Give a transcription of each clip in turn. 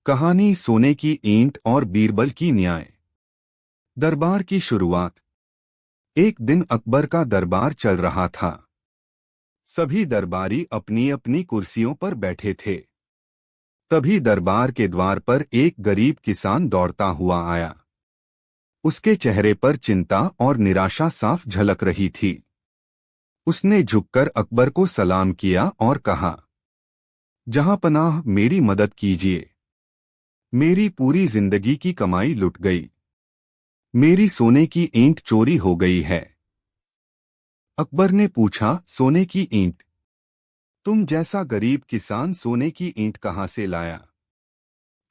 कहानी सोने की ईंट और बीरबल की न्याय। दरबार की शुरुआत। एक दिन अकबर का दरबार चल रहा था। सभी दरबारी अपनी अपनी कुर्सियों पर बैठे थे। तभी दरबार के द्वार पर एक गरीब किसान दौड़ता हुआ आया। उसके चेहरे पर चिंता और निराशा साफ झलक रही थी। उसने झुककर अकबर को सलाम किया और कहा, जहांपनाह, मेरी मदद कीजिए। मेरी पूरी जिंदगी की कमाई लुट गई। मेरी सोने की ईंट चोरी हो गई है। अकबर ने पूछा, सोने की ईंट? तुम जैसा गरीब किसान सोने की ईंट कहाँ से लाया?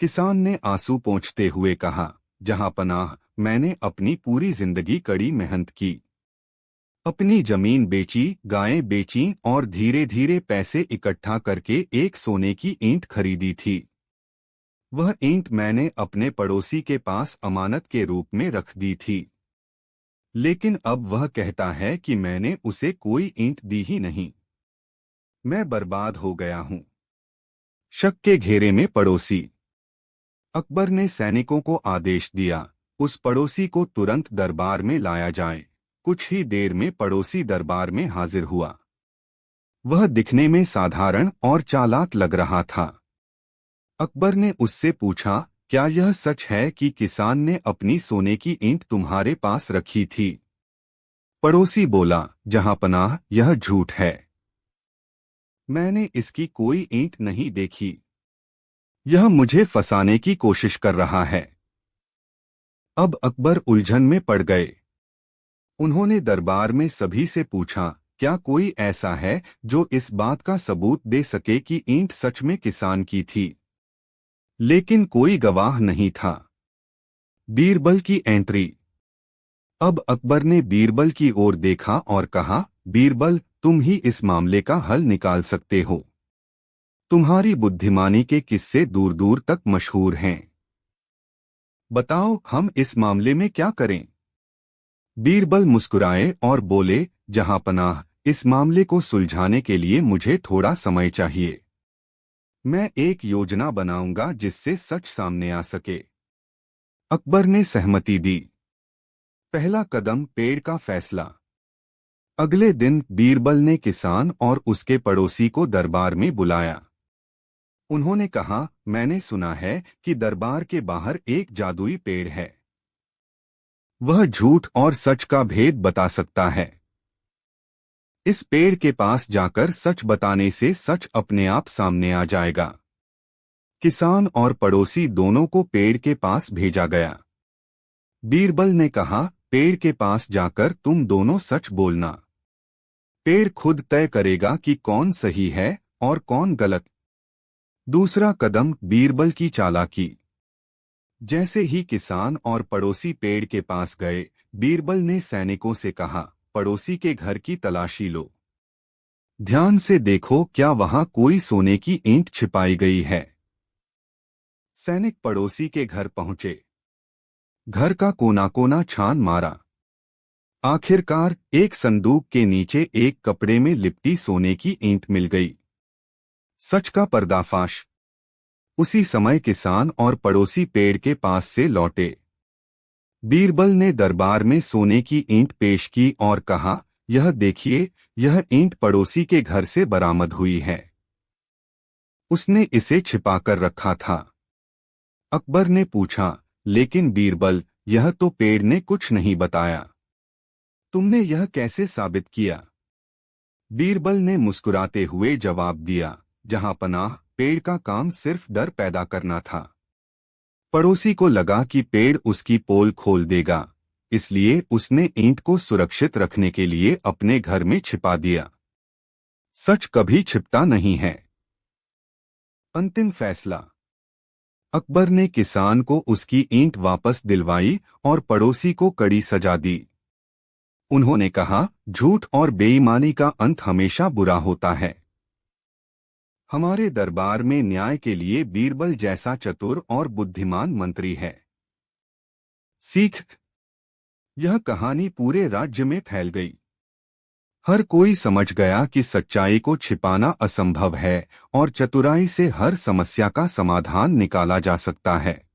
किसान ने आंसू पोंछते हुए कहा, जहांपनाह, मैंने अपनी पूरी जिंदगी कड़ी मेहनत की। अपनी जमीन बेची, गायें बेचीं और धीरे धीरे पैसे इकट्ठा करके एक सोने की ईंट खरीदी थी। वह ईंट मैंने अपने पड़ोसी के पास अमानत के रूप में रख दी थी। लेकिन अब वह कहता है कि मैंने उसे कोई ईंट दी ही नहीं। मैं बर्बाद हो गया हूं। शक के घेरे में पड़ोसी। अकबर ने सैनिकों को आदेश दिया, उस पड़ोसी को तुरंत दरबार में लाया जाए। कुछ ही देर में पड़ोसी दरबार में हाजिर हुआ। वह दिखने में साधारण और चालाक लग रहा था। अकबर ने उससे पूछा, क्या यह सच है कि किसान ने अपनी सोने की ईंट तुम्हारे पास रखी थी? पड़ोसी बोला, जहांपनाह, यह झूठ है। मैंने इसकी कोई ईंट नहीं देखी। यह मुझे फंसाने की कोशिश कर रहा है। अब अकबर उलझन में पड़ गए। उन्होंने दरबार में सभी से पूछा, क्या कोई ऐसा है जो इस बात का सबूत दे सके कि ईंट सच में किसान की थी? लेकिन कोई गवाह नहीं था। बीरबल की एंट्री। अब अकबर ने बीरबल की ओर देखा और कहा, बीरबल, तुम ही इस मामले का हल निकाल सकते हो। तुम्हारी बुद्धिमानी के किस्से दूर दूर तक मशहूर हैं। बताओ, हम इस मामले में क्या करें? बीरबल मुस्कुराए और बोले, जहांपनाह, इस मामले को सुलझाने के लिए मुझे थोड़ा समय चाहिए। मैं एक योजना बनाऊंगा जिससे सच सामने आ सके। अकबर ने सहमति दी। पहला कदम, पेड़ का फैसला। अगले दिन बीरबल ने किसान और उसके पड़ोसी को दरबार में बुलाया। उन्होंने कहा, मैंने सुना है कि दरबार के बाहर एक जादुई पेड़ है। वह झूठ और सच का भेद बता सकता है। इस पेड़ के पास जाकर सच बताने से सच अपने आप सामने आ जाएगा। किसान और पड़ोसी दोनों को पेड़ के पास भेजा गया। बीरबल ने कहा, पेड़ के पास जाकर तुम दोनों सच बोलना। पेड़ खुद तय करेगा कि कौन सही है और कौन गलत। दूसरा कदम, बीरबल की चालाकी। जैसे ही किसान और पड़ोसी पेड़ के पास गए, बीरबल ने सैनिकों से कहा, पड़ोसी के घर की तलाशी लो। ध्यान से देखो, क्या वहां कोई सोने की ईंट छिपाई गई है? सैनिक पड़ोसी के घर पहुंचे। घर का कोना कोना छान मारा। आखिरकार एक संदूक के नीचे एक कपड़े में लिपटी सोने की ईंट मिल गई। सच का पर्दाफाश। उसी समय किसान और पड़ोसी पेड़ के पास से लौटे। बीरबल ने दरबार में सोने की ईंट पेश की और कहा, यह देखिए, यह ईंट पड़ोसी के घर से बरामद हुई है। उसने इसे छिपाकर रखा था। अकबर ने पूछा, लेकिन बीरबल, यह तो पेड़ ने कुछ नहीं बताया। तुमने यह कैसे साबित किया? बीरबल ने मुस्कुराते हुए जवाब दिया, जहांपनाह, पेड़ का काम सिर्फ डर पैदा करना था। पड़ोसी को लगा कि पेड़ उसकी पोल खोल देगा, इसलिए उसने ईंट को सुरक्षित रखने के लिए अपने घर में छिपा दिया। सच कभी छिपता नहीं है। अंतिम फैसला। अकबर ने किसान को उसकी ईंट वापस दिलवाई और पड़ोसी को कड़ी सजा दी। उन्होंने कहा, झूठ और बेईमानी का अंत हमेशा बुरा होता है। हमारे दरबार में न्याय के लिए बीरबल जैसा चतुर और बुद्धिमान मंत्री है। सीख। यह कहानी पूरे राज्य में फैल गई। हर कोई समझ गया कि सच्चाई को छिपाना असंभव है और चतुराई से हर समस्या का समाधान निकाला जा सकता है।